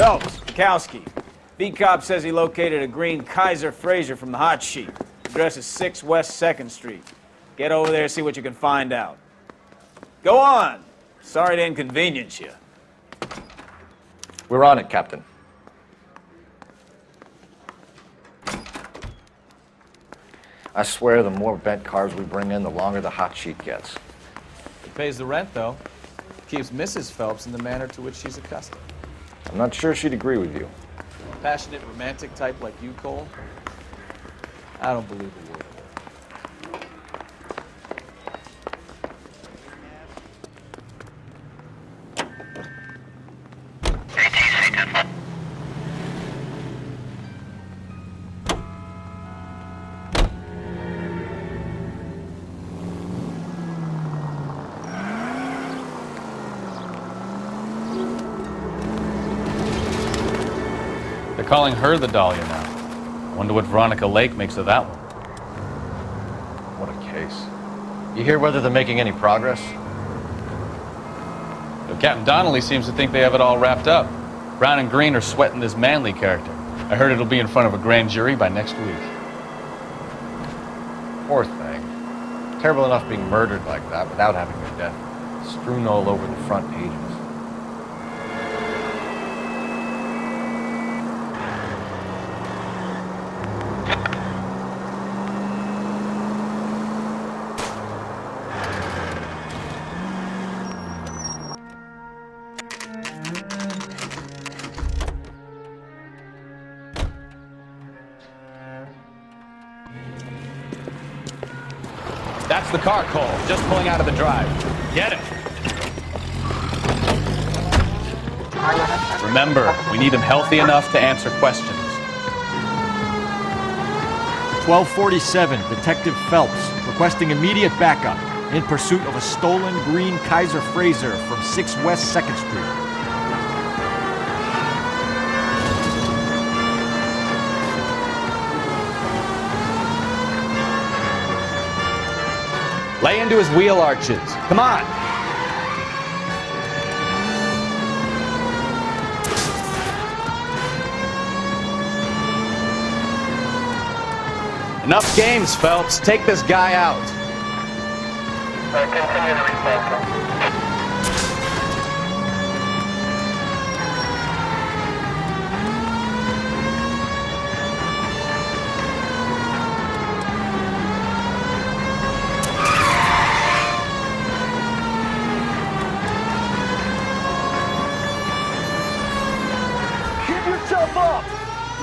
Phelps, Kowski. B-Cop says he located a green Kaiser Frazer from the hot sheet. Address is 6 West 2nd Street. Get over there and see what you can find out. Go on. Sorry to inconvenience you. We're on it, Captain. I swear the more bent cars we bring in, the longer the hot sheet gets. It pays the rent, though. Keeps Mrs. Phelps in the manner to which she's accustomed. I'm not sure she'd agree with you. A passionate, romantic type like you, Cole? I don't believe a word of it. They're calling her the Dahlia now. Wonder what Veronica Lake makes of that one. What a case. You hear whether they're making any progress? But Captain Donnelly seems to think they have it all wrapped up. Brown and Green are sweating this Manley character. I heard it'll be in front of a grand jury by next week. Poor thing. Terrible enough being murdered like that without having her death strewn all over the front pages. That's the car, Cole. Just pulling out of the drive. Get it. Remember, we need him healthy enough to answer questions. 1247, Detective Phelps, requesting immediate backup in pursuit of a stolen green Kaiser Frazer from 6 West 2nd Street. Lay into his wheel arches. Come on. Enough games, Phelps. Take this guy out. Continue to refocus.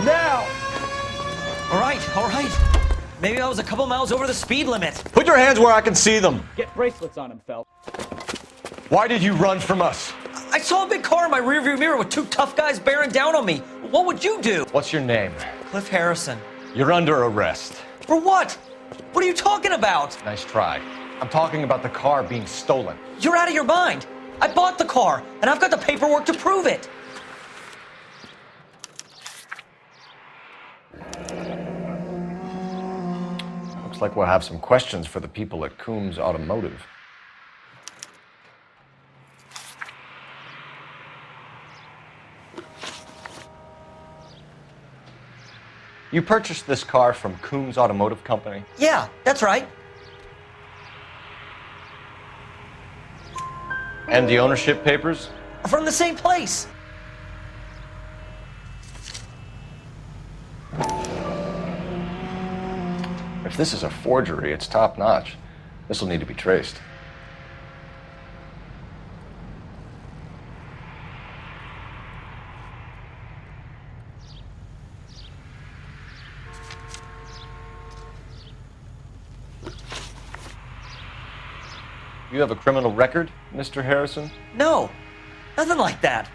Now! All right. Maybe I was a couple miles over the speed limit. Put your hands where I can see them. Get bracelets on him, Phelps. Why did you run from us? I saw a big car in my rearview mirror with 2 tough guys bearing down on me. What would you do? What's your name? Cliff Harrison. You're under arrest. For what? What are you talking about? Nice try. I'm talking about the car being stolen. You're out of your mind. I bought the car, and I've got the paperwork to prove it. Looks like we'll have some questions for the people at Coombs Automotive. You purchased this car from Coombs Automotive Company? Yeah, that's right. And the ownership papers? From the same place. If this is a forgery, it's top-notch. This will need to be traced. You have a criminal record, Mr. Harrison? No, nothing like that.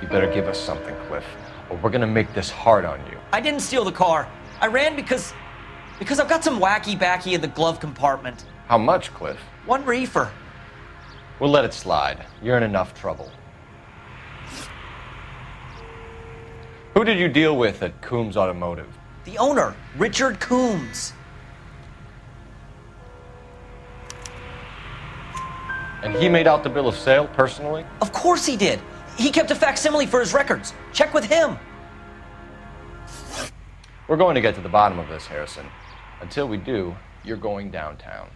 You better give us something, Cliff, or we're gonna make this hard on you. I didn't steal the car. I ran because I've got some wacky backy in the glove compartment. How much, Cliff? 1 reefer. We'll let it slide. You're in enough trouble. Who did you deal with at Coombs Automotive? The owner, Richard Coombs. And he made out the bill of sale personally? Of course he did. He kept a facsimile for his records. Check with him. We're going to get to the bottom of this, Harrison. Until we do, you're going downtown.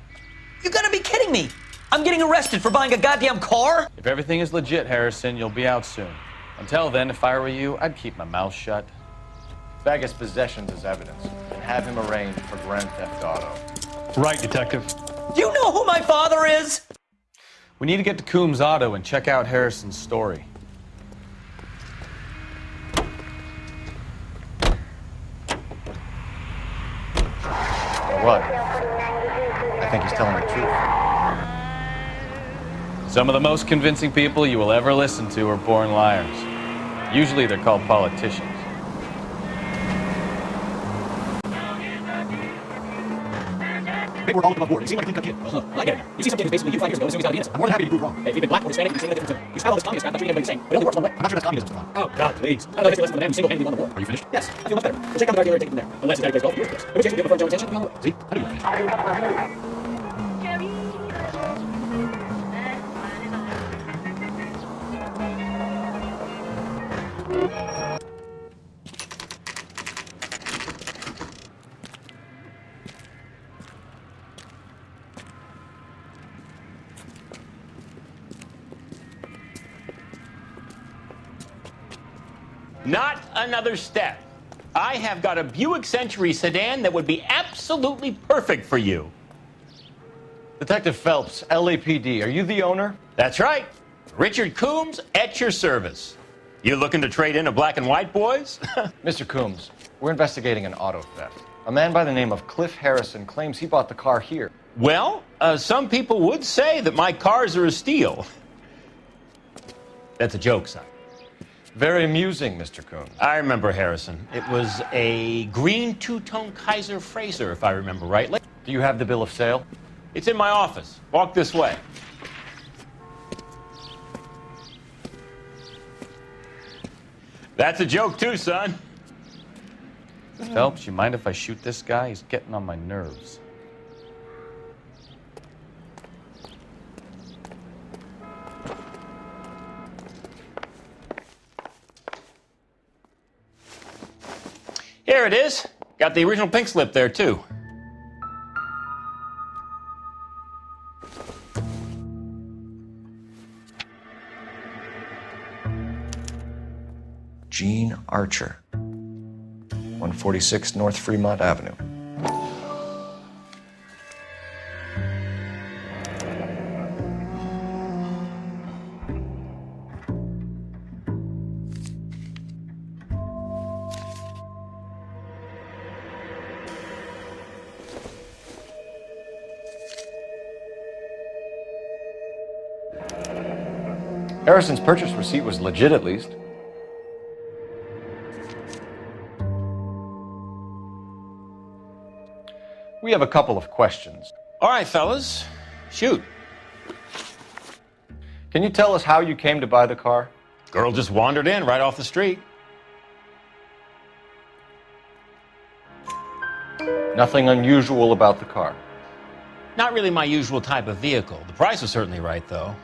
You gotta be kidding me. I'm getting arrested for buying a goddamn car? If everything is legit, Harrison, you'll be out soon. Until then, if I were you, I'd keep my mouth shut. Bag his possessions as evidence and have him arraigned for Grand Theft Auto. Right, Detective. Do you know who my father is? We need to get to Coombs Auto and check out Harrison's story. What? I think he's telling the truth. Some of the most convincing people you will ever listen to are born liars. Usually they're called politicians. Maybe we're all above board. You seem like a clean-cut kid. Well, I get it. You see some kid who's basically you 5 years ago, so he's gotta be innocent. I'm more than happy to prove wrong. Hey, if you've been black or Hispanic, you've seen the difference too. You spell all this communist crap, not treating everybody the same. But it only works one way. I'm not sure that's communism, Stefan. Oh, God, please. I don't know the history lesson for the man who single-handedly won the war. Are you finished? Yes, I feel much better. We'll check out the dealer and take it from there. Unless he's got to play golf, yours, please. In which case, we'll give him a firm Jones attention and be on the way. See? How do you finish? Not another step. I have got a Buick Century sedan that would be absolutely perfect for you. Detective Phelps, LAPD, are you the owner? That's right. Richard Coombs at your service. You looking to trade in a black and white, boys? Mr. Coombs, we're investigating an auto theft. A man by the name of Cliff Harrison claims he bought the car here. Well, some people would say that my cars are a steal. That's a joke, son. Very amusing, Mr. Coombs. I remember Harrison. It was a green two-tone Kaiser Frazer, if I remember rightly. Do you have the bill of sale? It's in my office. Walk this way. That's a joke too, son. Phelps, you mind if I shoot this guy? He's getting on my nerves. Here it is. Got the original pink slip there, too. Gene Archer, 146 North Fremont Avenue. Harrison's purchase receipt was legit, at least. We have a couple of questions. All right, fellas. Shoot. Can you tell us how you came to buy the car? Girl just wandered in right off the street. Nothing unusual about the car. Not really my usual type of vehicle. The price was certainly right, though.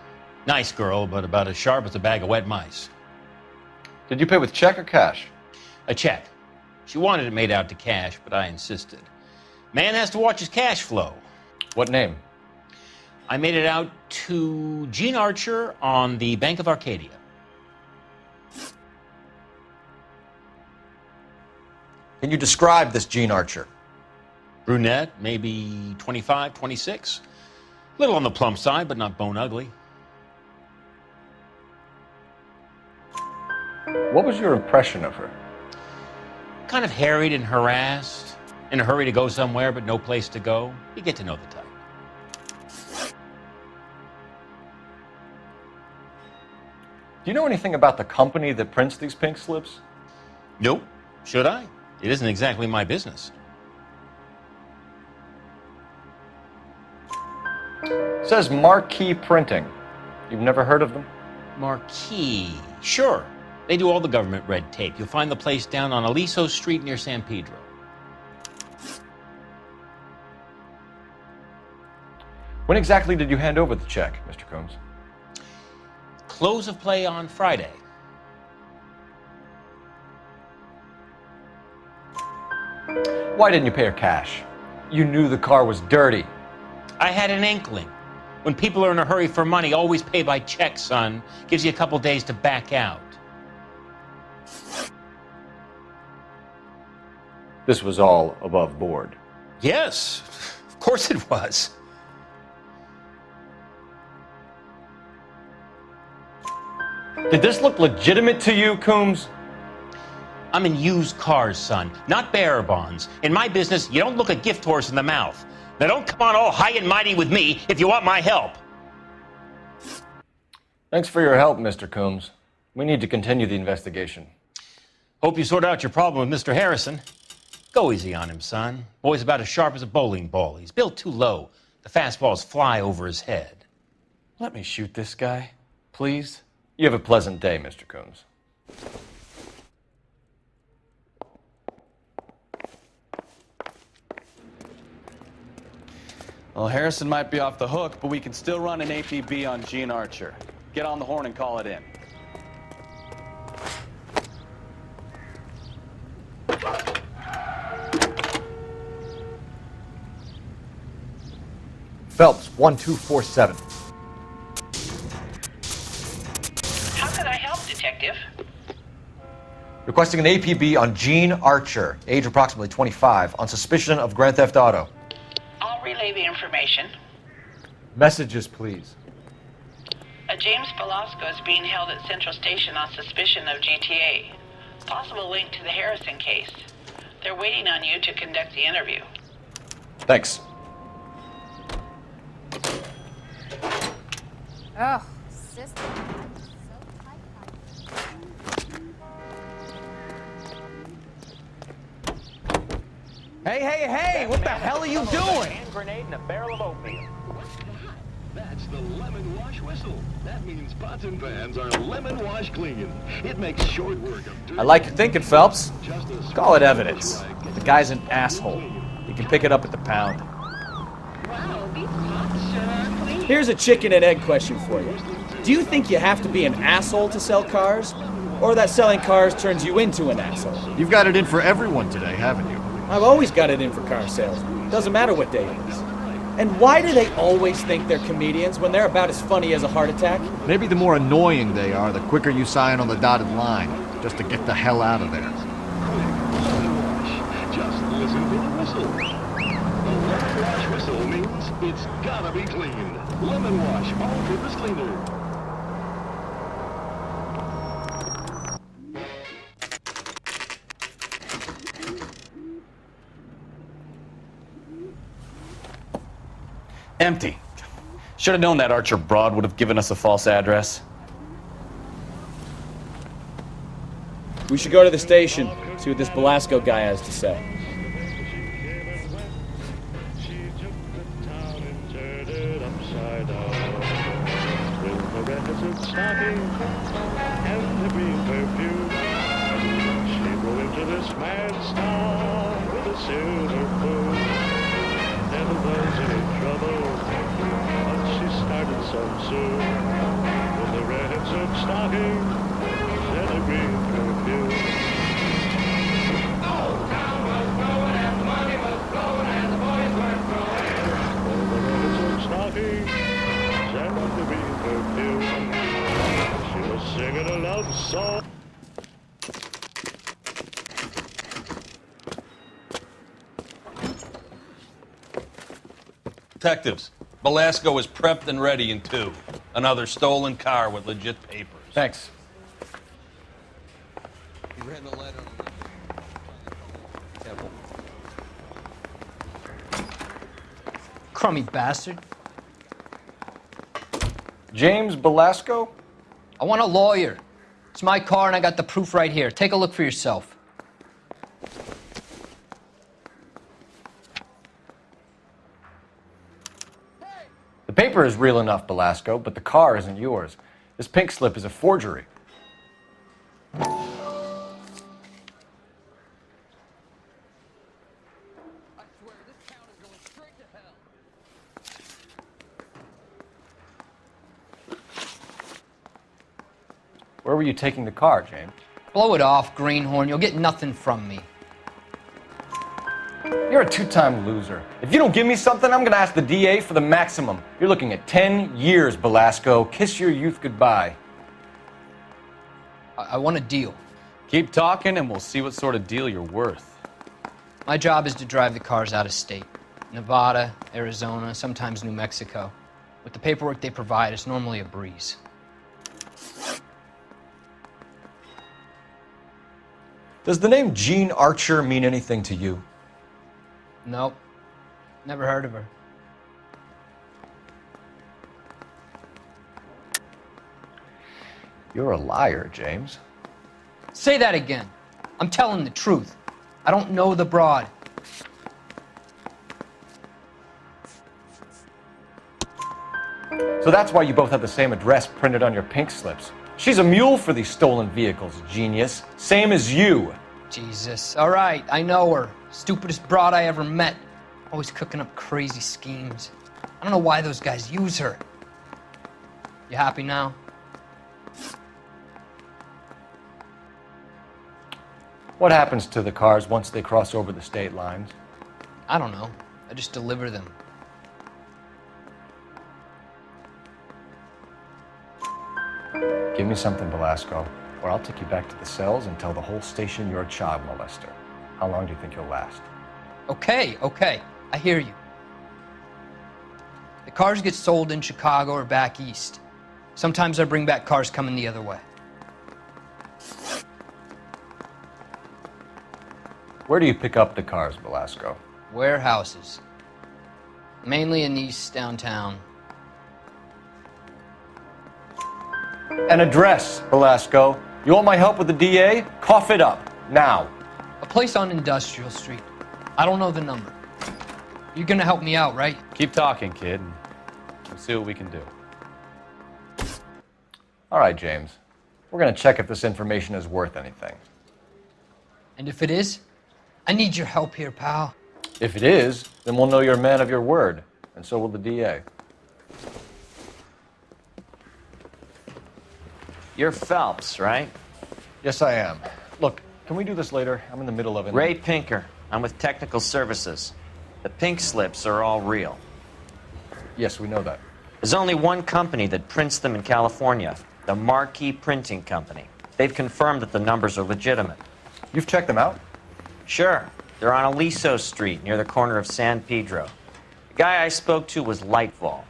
Nice girl, but about as sharp as a bag of wet mice. Did you pay with check or cash? A check. She wanted it made out to cash, but I insisted. Man has to watch his cash flow. What name? I made it out to Gene Archer on the Bank of Arcadia. Can you describe this Gene Archer? Brunette, maybe 25, 26. Little on the plump side, but not bone ugly. What was your impression of her? Kind of harried and harassed. In a hurry to go somewhere, but no place to go. You get to know the type. Do you know anything about the company that prints these pink slips? Nope. Should I? It isn't exactly my business. It says Marquee Printing. You've never heard of them? Marquee. Sure. They do all the government red tape. You'll find the place down on Aliso Street near San Pedro. When exactly did you hand over the check, Mr. Combs? Close of play on Friday. Why didn't you pay her cash? You knew the car was dirty. I had an inkling. When people are in a hurry for money, always pay by check, son. Gives you a couple days to back out. This was all above board. Yes, of course it was. Did this look legitimate to you, Combs? I'm in used cars, son, not bearer bonds. In my business, you don't look a gift horse in the mouth. Now don't come on all high and mighty with me if you want my help. Thanks for your help, Mr. Combs. We need to continue the investigation. Hope you sort out your problem with Mr. Harrison. Go easy on him, son. Boy's about as sharp as a bowling ball. He's built too low. The fastballs fly over his head. Let me shoot this guy, please. You have a pleasant day, Mr. Combs. Well, Harrison might be off the hook, but we can still run an APB on Gene Archer. Get on the horn and call it in. Phelps, 1247. How can I help, Detective? Requesting an APB on Gene Archer, age approximately 25, on suspicion of Grand Theft Auto. I'll relay the information. Messages, please. A James Velasco is being held at Central Station on suspicion of GTA. Possible link to the Harrison case. They're waiting on you to conduct the interview. Thanks. Oh, sister. Hey, what the hell are you doing? Hand grenade and a barrel of opium. That's the lemon wash whistle. That means pots and pans are lemon wash clean. It makes short work of dirt. I like your thinking, Phelps. Just a Call it small evidence. like The guy's an asshole. You can pick it up at the pound. Wow, these pots sure are clean. Here's a chicken and egg question for you. Do you think you have to be an asshole to sell cars? Or that selling cars turns you into an asshole? You've got it in for everyone today, haven't you? I've always got it in for car sales. Doesn't matter what day it is. And why do they always think they're comedians when they're about as funny as a heart attack? Maybe the more annoying they are, the quicker you sign on the dotted line, just to get the hell out of there. lemon wash. Just listen to the whistle. The lemon wash whistle means it's gotta be clean. Lemon wash, all-purpose cleaner. Empty. Should have known that Archer broad would have given us a false address. We should go to the station, see what this Velasco guy has to say. Detectives, Velasco is prepped and ready in 2. Another stolen car with legit papers. Thanks. You read the letter. Crummy bastard. James Velasco? I want a lawyer. It's my car and I got the proof right here. Take a look for yourself. The paper is real enough, Velasco, but the car isn't yours. This pink slip is a forgery. Where were you taking the car, James? Blow it off, greenhorn. You'll get nothing from me. You're a two-time loser. If you don't give me something, I'm gonna ask the DA for the maximum. You're looking at 10 years, Belasco. Kiss your youth goodbye. I want a deal. Keep talking and we'll see what sort of deal you're worth. My job is to drive the cars out of state. Nevada, Arizona, sometimes New Mexico. With the paperwork they provide, it's normally a breeze. Does the name Jean Archer mean anything to you? Nope. Never heard of her. You're a liar, James. Say that again. I'm telling the truth. I don't know the broad. So that's why you both have the same address printed on your pink slips. She's a mule for these stolen vehicles, genius. Same as you. Jesus. All right, I know her. Stupidest broad I ever met. Always cooking up crazy schemes. I don't know why those guys use her. You happy now? What happens to the cars once they cross over the state lines? I don't know. I just deliver them. Give me something, Belasco, or I'll take you back to the cells and tell the whole station you're a child molester. How long do you think you'll last? Okay. I hear you. The cars get sold in Chicago or back east. Sometimes I bring back cars coming the other way. Where do you pick up the cars, Belasco? Warehouses. Mainly in East downtown. An address, Belasco. You want my help with the DA? Cough it up, now. A place on Industrial Street. I don't know the number. You're gonna help me out, right? Keep talking, kid, and we'll see what we can do. All right, James. We're gonna check if this information is worth anything. And if it is, I need your help here, pal. If it is, then we'll know you're a man of your word, and so will the DA. You're Phelps, right? Yes, I am. Look, can we do this later? I'm in the middle of it. Ray Pinker. I'm with Technical Services. The pink slips are all real. Yes, we know that. There's only one company that prints them in California, the Marquee Printing Company. They've confirmed that the numbers are legitimate. You've checked them out? Sure. They're on Aliso Street, near the corner of San Pedro. The guy I spoke to was Lightval.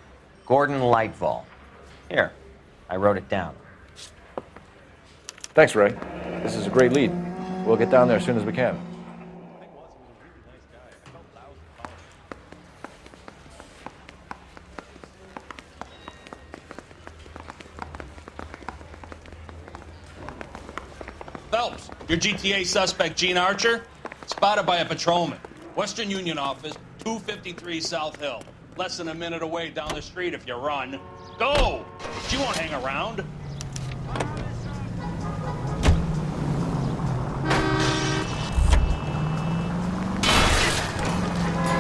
Gordon Lightval. Here, I wrote it down. Thanks, Ray. This is a great lead. We'll get down there as soon as we can. Phelps, your GTA suspect, Gene Archer, spotted by a patrolman. Western Union office, 253 South Hill. Less than a minute away down the street if you run. Go! She won't hang around.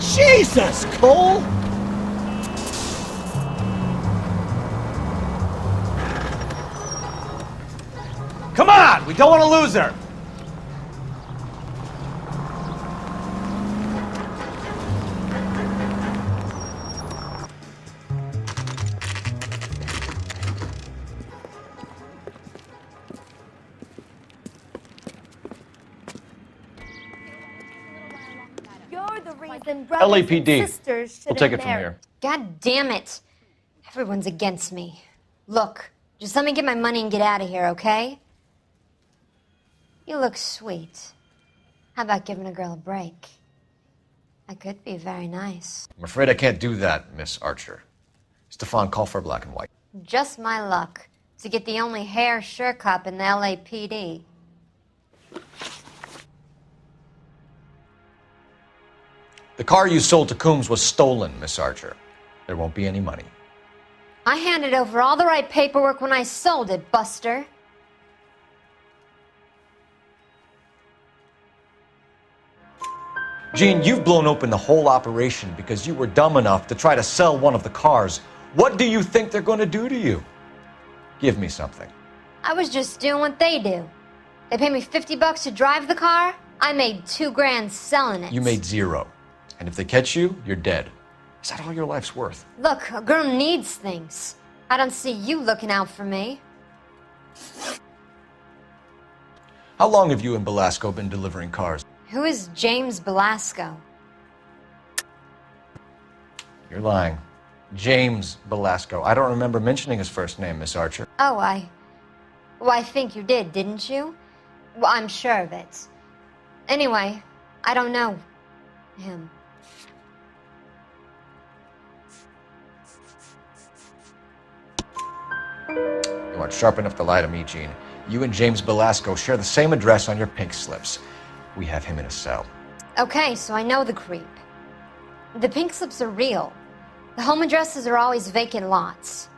Jesus, Cole! Come on! We don't want to lose her! You're the reason brothers LAPD. and sisters should We'll take have it from married. here. God damn it. Everyone's against me. Look, just let me get my money and get out of here, okay? You look sweet. How about giving a girl a break? I could be very nice. I'm afraid I can't do that, Miss Archer. Stefan, call for black and white. Just my luck to get the only hair sure cop in the LAPD. The car you sold to Coombs was stolen, Miss Archer. There won't be any money. I handed over all the right paperwork when I sold it, Buster. Gene, you've blown open the whole operation because you were dumb enough to try to sell one of the cars. What do you think they're going to do to you? Give me something. I was just doing what they do. They paid me $50 to drive the car. I made $2,000 selling it. You made 0. And if they catch you, you're dead. Is that all your life's worth? Look, a girl needs things. I don't see you looking out for me. How long have you and Belasco been delivering cars? Who is James Belasco? You're lying. James Belasco. I don't remember mentioning his first name, Miss Archer. Oh, Well, I think you did, didn't you? Well, I'm sure of it. Anyway, I don't know him. You aren't sharp enough to lie to me, Gene. You and James Belasco share the same address on your pink slips. We have him in a cell. Okay, so I know the creep. The pink slips are real. The home addresses are always vacant lots.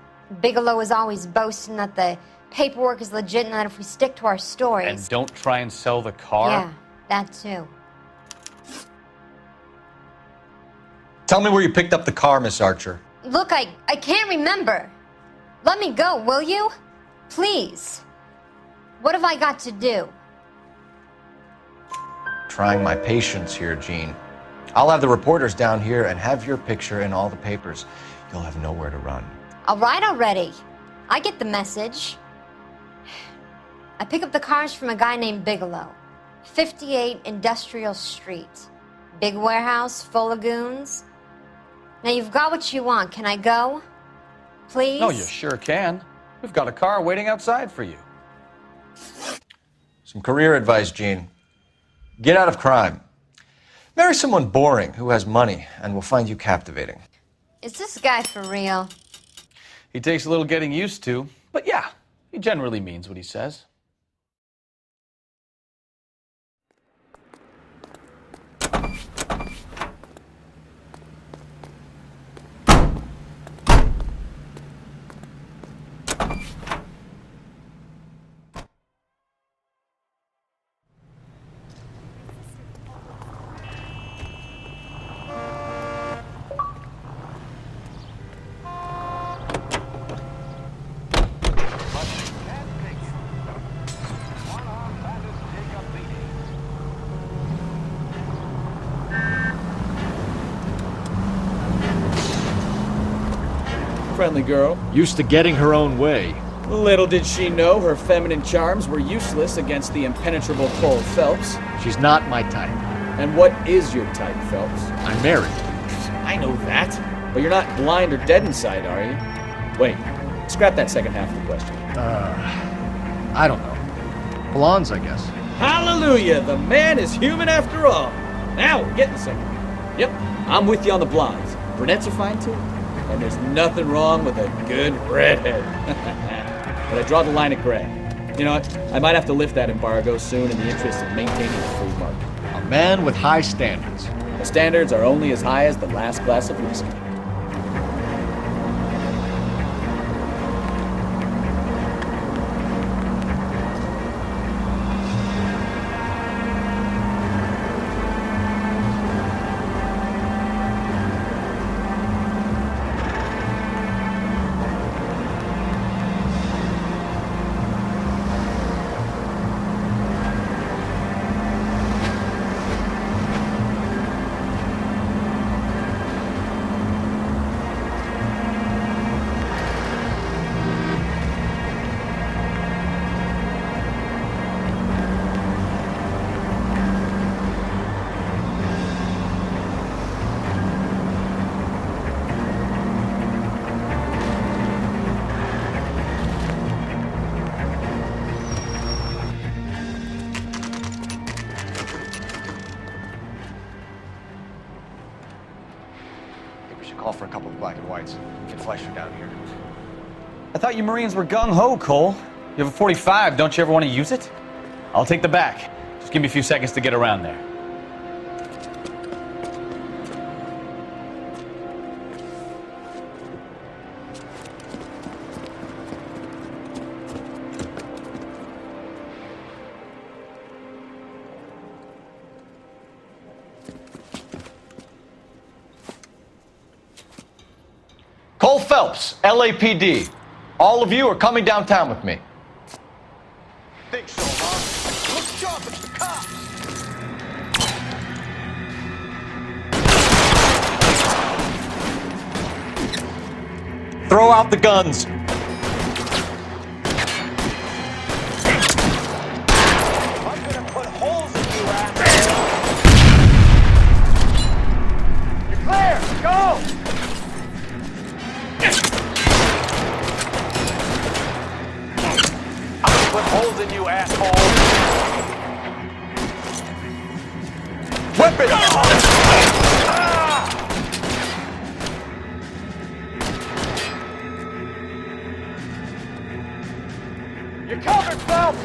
Bigelow is always boasting that the paperwork is legit and that if we stick to our stories... And don't try and sell the car? Yeah, that too. Tell me where you picked up the car, Miss Archer. Look, I can't remember. Let me go, will you? Please. What have I got to do? Trying my patience here, Gene. I'll have the reporters down here and have your picture in all the papers. You'll have nowhere to run. All right already. I get the message. I pick up the cars from a guy named Bigelow. 58 Industrial Street. Big warehouse full of goons. Now you've got what you want. Can I go? Please? No, you sure can. We've got a car waiting outside for you. Some career advice, Gene. Get out of crime. Marry someone boring who has money and will find you captivating. Is this guy for real? He takes a little getting used to, but yeah, he generally means what he says. Friendly girl. Used to getting her own way. Little did she know her feminine charms were useless against the impenetrable Cole Phelps. She's not my type. And what is your type, Phelps? I'm married. I know that. But you're not blind or dead inside, are you? Wait, scrap that second half of the question. I don't know. Blondes, I guess. Hallelujah! The man is human after all. Now we're getting somewhere. Yep, I'm with you on the blondes. Brunettes are fine too. And there's nothing wrong with a good redhead. But I draw the line at gray. You know what? I might have to lift that embargo soon in the interest of maintaining the free market. A man with high standards. The standards are only as high as the last glass of whiskey. Call for a couple of black and whites. Get Fleischer down here. I thought you Marines were gung-ho, Cole. You have a 45, don't you ever want to use it? I'll take the back. Just give me a few seconds to get around there. Cole Phelps, LAPD. All of you are coming downtown with me. Throw out the guns. Put holes in you, asshole! Weapon! You're covered, Phelps!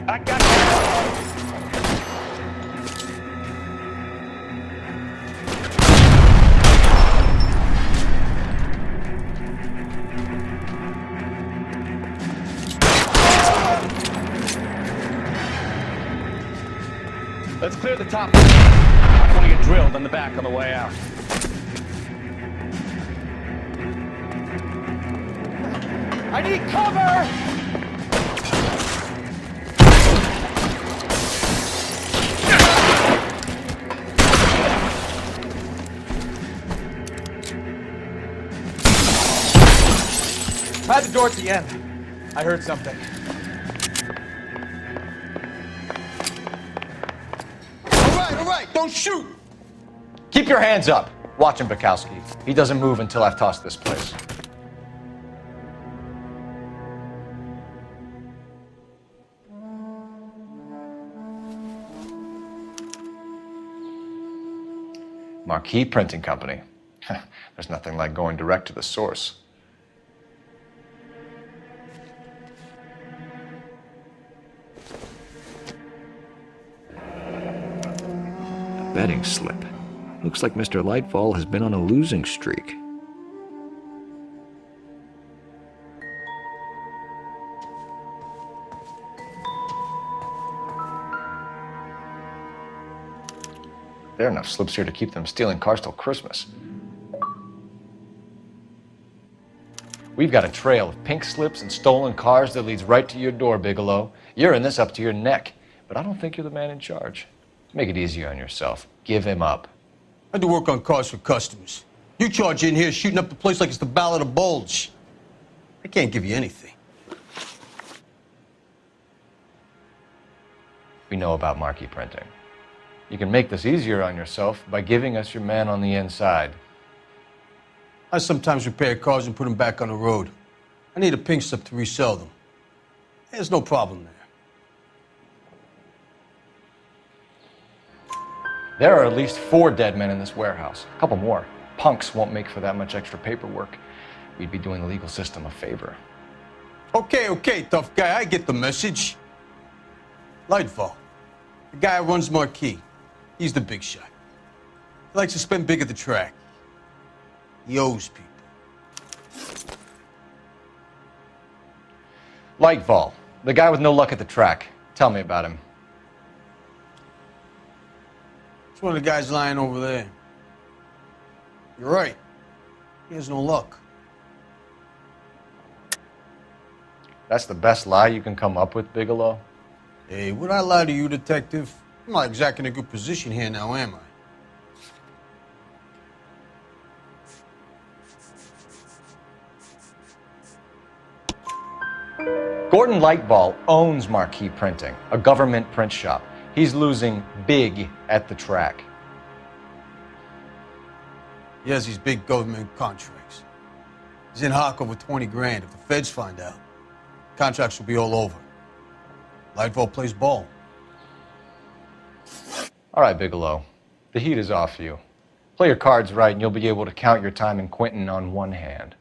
I got you. Let's clear the top. I want to get drilled on the back on the way out. I need cover! I had the door at the end. I heard something. All right, don't shoot! Keep your hands up. Watch him, Bukowski. He doesn't move until I've tossed this place. Marquee Printing Company. There's nothing like going direct to the source. A betting slip. Looks like Mr. Lightfall has been on a losing streak. There are enough slips here to keep them stealing cars till Christmas. We've got a trail of pink slips and stolen cars that leads right to your door, Bigelow. You're in this up to your neck, but I don't think you're the man in charge. Make it easier on yourself. Give him up. I do work on cars for customers. You charge in here shooting up the place like it's the Ballad of Bulge. I can't give you anything. We know about marquee printing. You can make this easier on yourself by giving us your man on the inside. I sometimes repair cars and put them back on the road. I need a pink slip to resell them. There's no problem there. There are at least 4 dead men in this warehouse. A couple more. Punks won't make for that much extra paperwork. We'd be doing the legal system a favor. Okay, tough guy, I get the message. Lightfall, the guy who runs Marquee. He's the big shot. He likes to spend big at the track. He owes people. Lightfall, the guy with no luck at the track. Tell me about him. It's one of the guys lying over there. You're right. He has no luck. That's the best lie you can come up with, Bigelow? Hey, would I lie to you, detective? I'm not exactly in a good position here now, am I? Gordon Lightfall owns Marquee Printing, a government print shop. He's losing big at the track. He has these big government contracts. He's in hock over 20 grand. If the feds find out, contracts will be all over. Lightfall plays ball. All right, Bigelow. The heat is off you. Play your cards right and you'll be able to count your time in Quentin on one hand.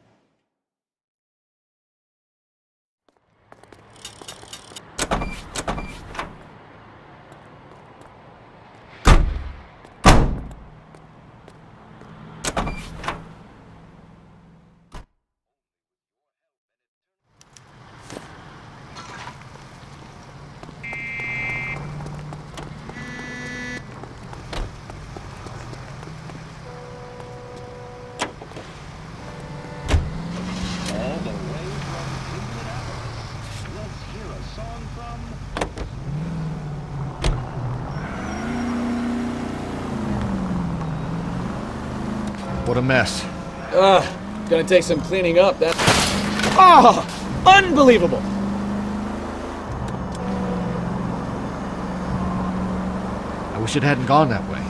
What a mess. Gonna take some cleaning up. That. Oh! Unbelievable! I wish it hadn't gone that way.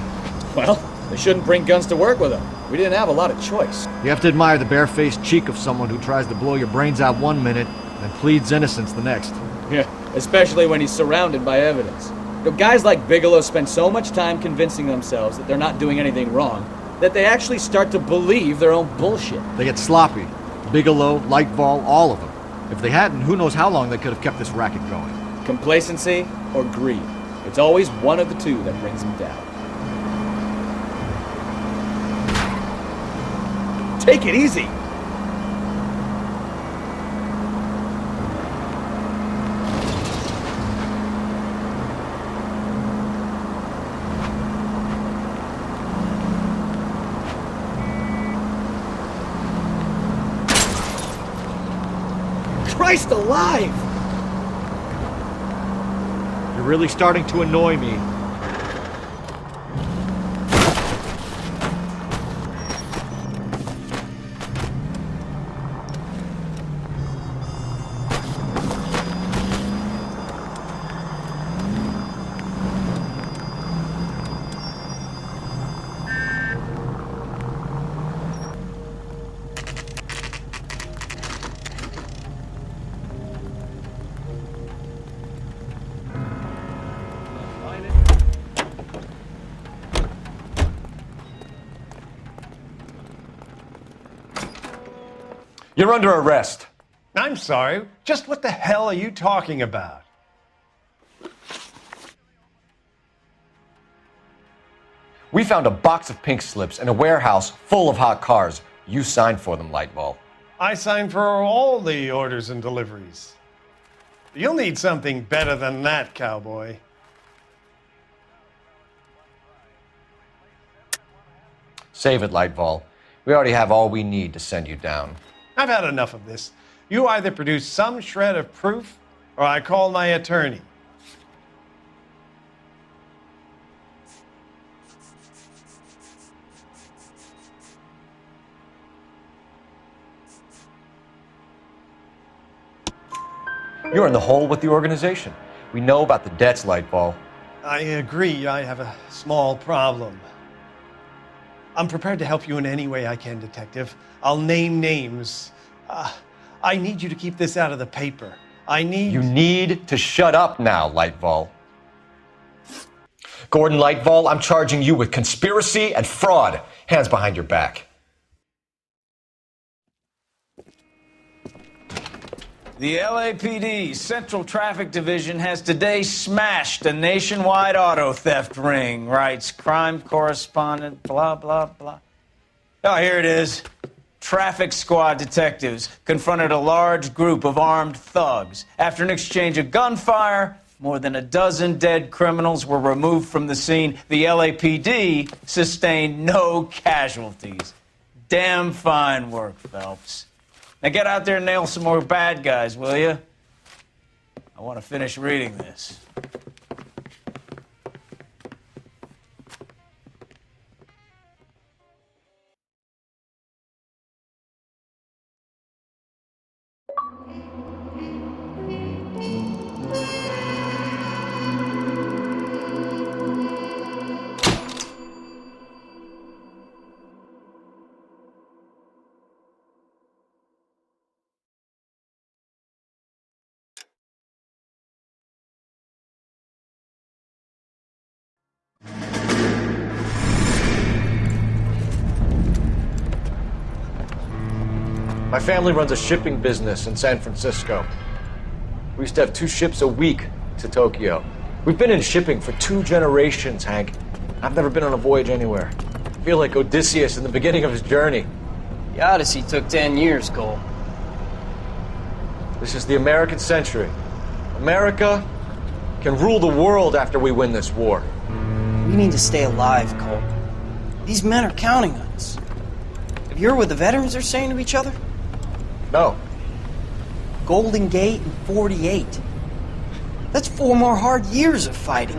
Well, they shouldn't bring guns to work with them. We didn't have a lot of choice. You have to admire the barefaced cheek of someone who tries to blow your brains out one minute and pleads innocence the next. Yeah, especially when he's surrounded by evidence. You know, guys like Bigelow spend so much time convincing themselves that they're not doing anything wrong that they actually start to believe their own bullshit. They get sloppy. Bigelow, Lightfall, all of them. If they hadn't, who knows how long they could have kept this racket going. Complacency or greed. It's always one of the two that brings them down. Take it easy! Christ alive! You're really starting to annoy me. You're under arrest. I'm sorry. Just what the hell are you talking about? We found a box of pink slips in a warehouse full of hot cars. You signed for them, Lightball. I signed for all the orders and deliveries. You'll need something better than that, cowboy. Save it, Lightball. We already have all we need to send you down. I've had enough of this. You either produce some shred of proof, or I call my attorney. You're in the hole with the organization. We know about the debts, Lightball. I agree. I have a small problem. I'm prepared to help you in any way I can, Detective. I'll name names. I need you to keep this out of the paper. You need to shut up now, Lightball. Gordon Lightball, I'm charging you with conspiracy and fraud. Hands behind your back. The LAPD Central Traffic Division has today smashed a nationwide auto theft ring, writes crime correspondent, blah, blah, blah. Oh, here it is. Traffic squad detectives confronted a large group of armed thugs. After an exchange of gunfire, more than a dozen dead criminals were removed from the scene. The LAPD sustained no casualties. Damn fine work, Phelps. Now get out there and nail some more bad guys, will you? I want to finish reading this. My family runs a shipping business in San Francisco. We used to have 2 ships a week to Tokyo. We've been in shipping for 2 generations, Hank. I've never been on a voyage anywhere. I feel like Odysseus in the beginning of his journey. The Odyssey took 10 years, Cole. This is the American century. America can rule the world after we win this war. We need to stay alive, Cole. These men are counting on us. Have you heard what the veterans are saying to each other? No. Golden Gate and 48. That's 4 more hard years of fighting.